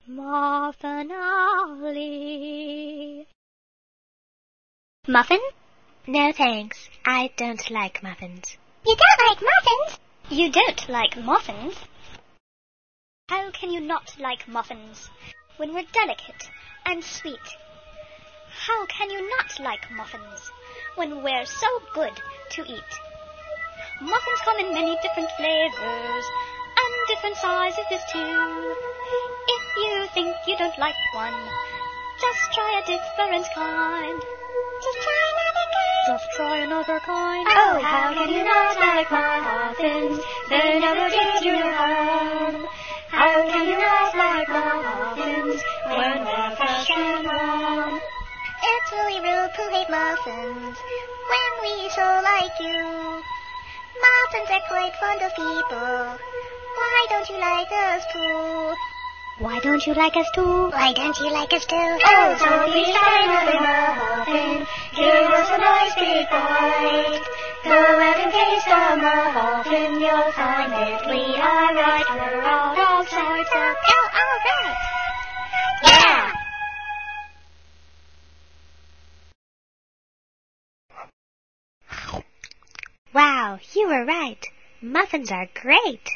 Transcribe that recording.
Muffinale. Muffin? No thanks. I don't like muffins. You don't like muffins? You don't like muffins? How can you not like muffins when we're delicate and sweet? How can you not like muffins when we're so good to eat? Muffins come in many different flavors and different sizes too. If you think you don't like one, just try a different kind. Just try another kind. Just try another kind. Oh, how can you not like muffins? They never did you harm. How can you not like muffins when they're fresh and warm? It's really rude to hate muffins when we so like you. Muffins are quite fond of people. Why don't you like us too? Why don't you like us too? Why don't you like us too? Oh, so please try another muffin. Give us a nice big bite. Go out and taste a muffin. You'll find that we are right. We're out of sight. So go all right. Yeah. Wow, you were right. Muffins are great.